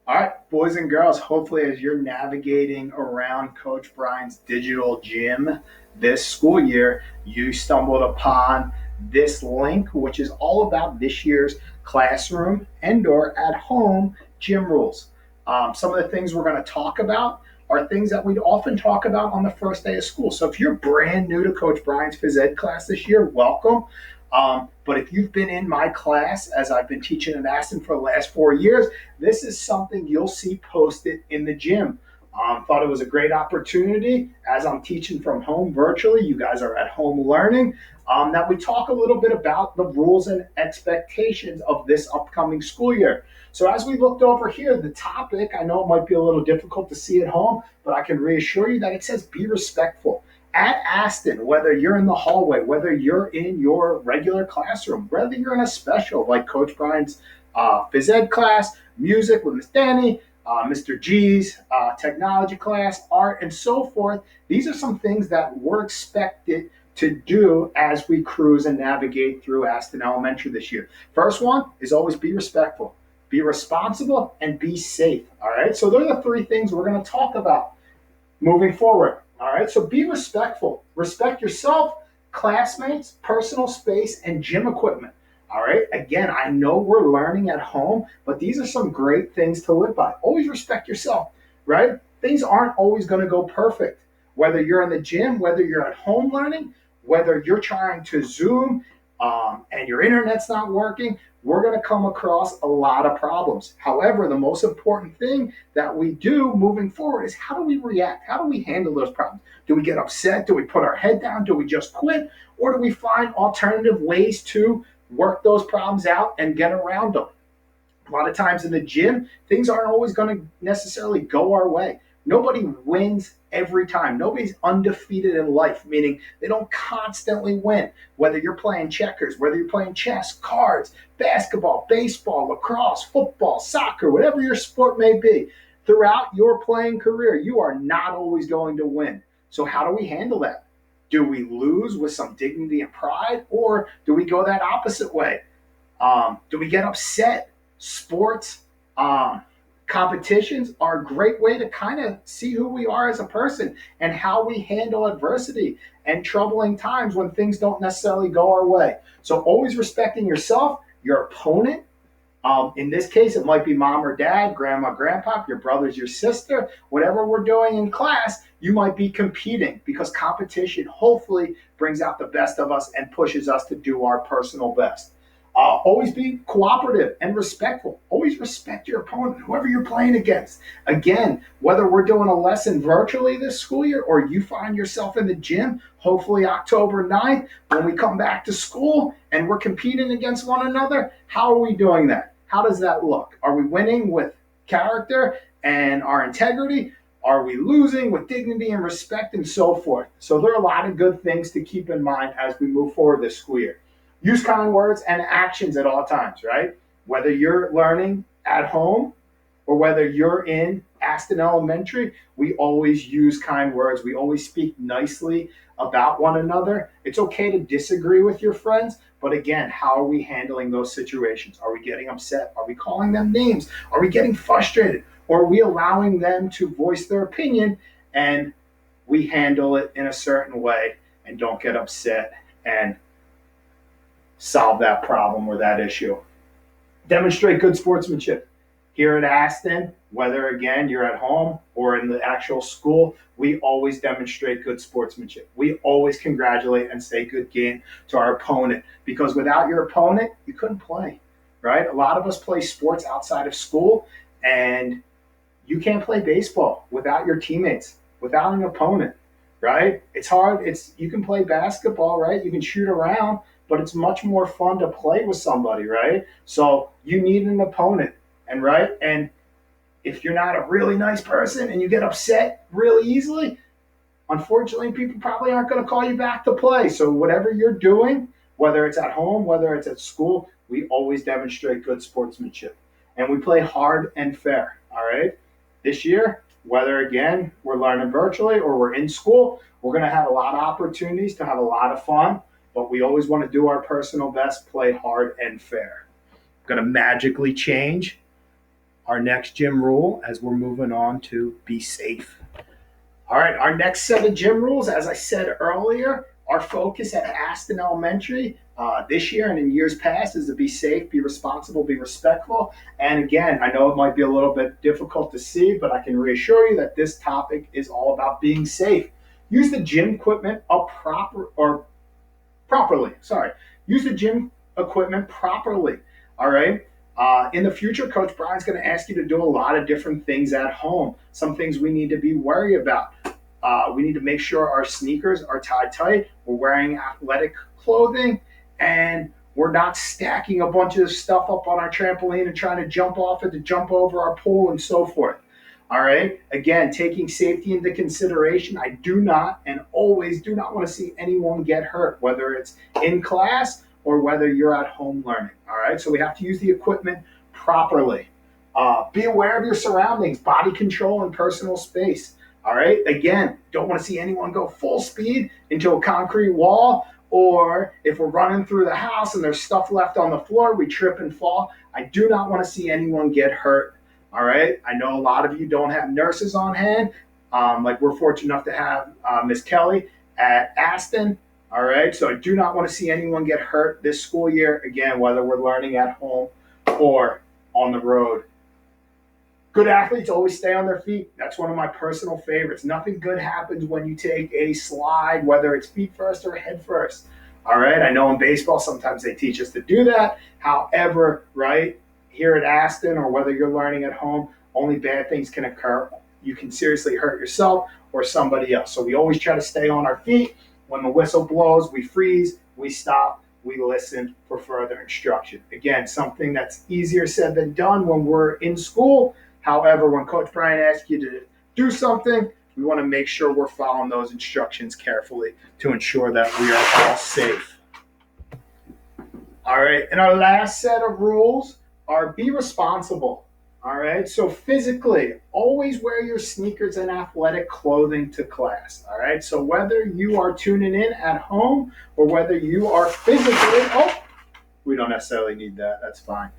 All right, boys and girls, hopefully, as you're navigating around Coach Brian's digital gym this school year, you stumbled upon this link, which is all about this year's classroom and/or at home gym rules. Some of the things we're going to talk about are things that we'd often talk about on the first day of school. So if you're brand new to Coach Brian's phys ed class this year, welcome. But if you've been in my class, as I've been teaching in Aston for the last 4 years, this is something you'll see posted in the gym. Thought it was a great opportunity as I'm teaching from home virtually. You guys are at home learning. That we talk a little bit about the rules and expectations of this upcoming school year. So as we looked over here, the topic, I know it might be a little difficult to see at home, but I can reassure you that it says be respectful. At Aston, whether you're in the hallway, whether you're in your regular classroom, whether you're in a special like Coach Brian's phys ed class, music with Miss Danny, Mr. G's technology class, art, and so forth. These are some things that we're expected to do as we cruise and navigate through Aston Elementary this year. First one is always be respectful, be responsible, and be safe. All right. So those are the three things we're going to talk about moving forward. All right. So be respectful. Respect yourself, classmates, personal space, and gym equipment. All right. Again, I know we're learning at home, but these are some great things to live by. Always respect yourself, right? Things aren't always going to go perfect. Whether you're in the gym, whether you're at home learning, whether you're trying to Zoom and your internet's not working, we're going to come across a lot of problems. However, the most important thing that we do moving forward is how do we react? How do we handle those problems? Do we get upset? Do we put our head down? Do we just quit? Or do we find alternative ways to work those problems out and get around them? A lot of times in the gym, things aren't always going to necessarily go our way. Nobody wins every time. Nobody's undefeated in life, meaning they don't constantly win. Whether you're playing checkers, whether you're playing chess, cards, basketball, baseball, lacrosse, football, soccer, whatever your sport may be, throughout your playing career, you are not always going to win. So how do we handle that? Do we lose with some dignity and pride, or do we go that opposite way? Do we get upset? Sports, competitions are a great way to kind of see who we are as a person and how we handle adversity and troubling times when things don't necessarily go our way. So always respecting yourself, your opponent. In this case, it might be mom or dad, grandma, grandpa, your brothers, your sister, whatever we're doing in class, you might be competing because competition hopefully brings out the best of us and pushes us to do our personal best. Always be cooperative and respectful. Always respect your opponent, whoever you're playing against. Again, whether we're doing a lesson virtually this school year or you find yourself in the gym, hopefully October 9th, when we come back to school and we're competing against one another, how are we doing that? How does that look? Are we winning with character and our integrity? Are we losing with dignity and respect and so forth? So there are a lot of good things to keep in mind as we move forward this school year. Use kind words and actions at all times, right? Whether you're learning at home or whether you're in Aston Elementary, we always use kind words. We always speak nicely about one another. It's okay to disagree with your friends, but again, how are we handling those situations? Are we getting upset? Are we calling them names? Are we getting frustrated? Or are we allowing them to voice their opinion and we handle it in a certain way and don't get upset and solve that problem or that issue? Demonstrate good sportsmanship. Here at Aston, whether again you're at home or in the actual school, we always demonstrate good sportsmanship. We always congratulate and say good game to our opponent because without your opponent, you couldn't play, right? A lot of us play sports outside of school and you can't play baseball without your teammates, without an opponent, right? It's hard. You can play basketball, right? You can shoot around, but it's much more fun to play with somebody, right? So you need an opponent, and right? And if you're not a really nice person and you get upset really easily, unfortunately, people probably aren't going to call you back to play. So whatever you're doing, whether it's at home, whether it's at school, we always demonstrate good sportsmanship. And we play hard and fair, all right? This year, whether again we're learning virtually or we're in school, we're going to have a lot of opportunities to have a lot of fun, but we always want to do our personal best, play hard and fair. Going to magically change our next gym rule as we're moving on to be safe. All right, our next set of gym rules, as I said earlier, our focus at Aston Elementary this year and in years past is to be safe, be responsible, be respectful. And again, I know it might be a little bit difficult to see, but I can reassure you that this topic is all about being safe. Use the gym equipment properly. Sorry, use the gym equipment properly. All right. In the future, Coach Brian's going to ask you to do a lot of different things at home. Some things we need to be worried about. We need to make sure our sneakers are tied tight. We're wearing athletic clothing, and we're not stacking a bunch of stuff up on our trampoline and trying to jump off it to jump over our pool and so forth. All right. Again, taking safety into consideration, I do not and always do not want to see anyone get hurt, whether it's in class or whether you're at home learning. All right. So we have to use the equipment properly. Be aware of your surroundings, body control, and personal space. All right. Again, don't want to see anyone go full speed into a concrete wall, or if we're running through the house and there's stuff left on the floor, we trip and fall. I do not want to see anyone get hurt. All right. I know a lot of you don't have nurses on hand. Like we're fortunate enough to have Miss Kelly at Aston. All right. So I do not want to see anyone get hurt this school year. Again, whether we're learning at home or on the road. Good athletes always stay on their feet. That's one of my personal favorites. Nothing good happens when you take a slide, whether it's feet first or head first. All right. I know in baseball, sometimes they teach us to do that. However, right, here at Aston or whether you're learning at home, only bad things can occur. You can seriously hurt yourself or somebody else. So we always try to stay on our feet. When the whistle blows, we freeze, we stop, we listen for further instruction. Again, something that's easier said than done when we're in school. However, when Coach Brian asks you to do something, we want to make sure we're following those instructions carefully to ensure that we are all safe. All right, and our last set of rules are be responsible. All right, so physically, always wear your sneakers and athletic clothing to class. All right, so whether you are tuning in at home or whether you are physically, we don't necessarily need that, that's fine.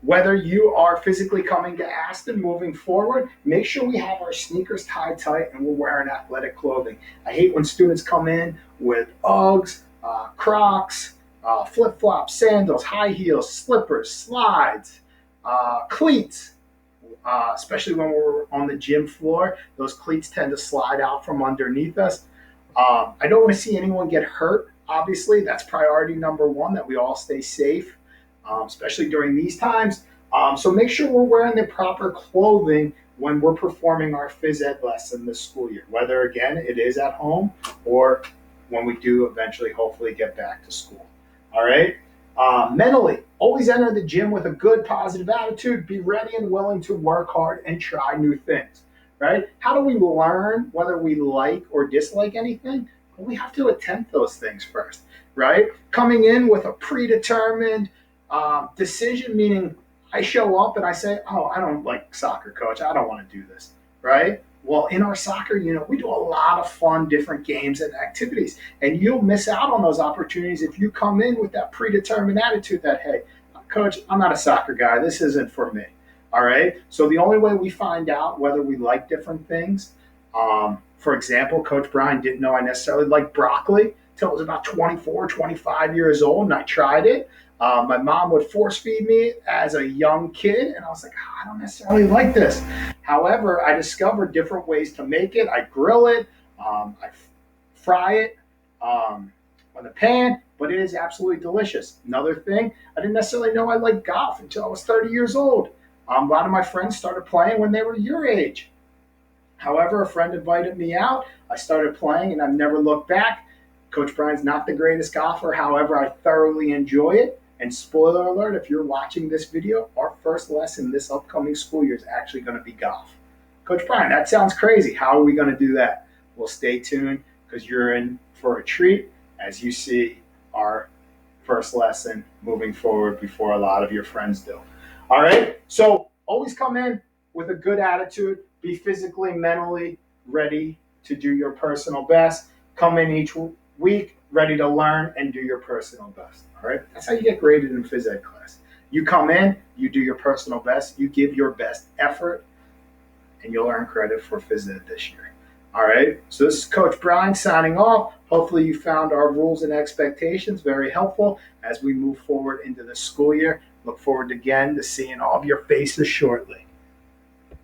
Whether you are physically coming to Aston moving forward, make sure we have our sneakers tied tight and we're wearing athletic clothing. I hate when students come in with Uggs, Crocs, flip-flops, sandals, high heels, slippers, slides, cleats, especially when we're on the gym floor. Those cleats tend to slide out from underneath us. I don't want to see anyone get hurt. Obviously, that's priority number one, that we all stay safe, especially during these times. So make sure we're wearing the proper clothing when we're performing our phys ed lesson this school year, whether, again, it is at home or when we do eventually, hopefully, get back to school. All right? Mentally, always enter the gym with a good, positive attitude. Be ready and willing to work hard and try new things, right? How do we learn whether we like or dislike anything? Well, we have to attempt those things first, right? Coming in with a predetermined decision, meaning I show up and I say, oh, I don't like soccer, coach. I don't want to do this, right? Well, in our soccer, we do a lot of fun, different games and activities, and you'll miss out on those opportunities if you come in with that predetermined attitude that, hey, coach, I'm not a soccer guy. This isn't for me. All right. So the only way we find out whether we like different things, for example, Coach Brian didn't know I necessarily liked broccoli till I was about 24, 25 years old, and I tried it. My mom would force feed me as a young kid, and I was like, I don't necessarily like this. However, I discovered different ways to make it. I grill it, I fry it on the pan, but it is absolutely delicious. Another thing, I didn't necessarily know I liked golf until I was 30 years old. A lot of my friends started playing when they were your age. However, a friend invited me out. I started playing, and I've never looked back. Coach Brian's not the greatest golfer. However, I thoroughly enjoy it. And spoiler alert, if you're watching this video, our first lesson this upcoming school year is actually going to be golf. Coach Brian, that sounds crazy. How are we going to do that? Well, stay tuned because you're in for a treat as you see our first lesson moving forward before a lot of your friends do. All right? So always come in with a good attitude. Be physically, mentally ready to do your personal best. Come in each week ready to learn and do your personal best. All right? That's how you get graded in phys ed class. You come in, you do your personal best, you give your best effort, and you'll earn credit for Phys Ed this year. All right, so this is Coach Brian signing off. Hopefully you found our rules and expectations very helpful as we move forward into the school year. Look forward again to seeing all of your faces shortly.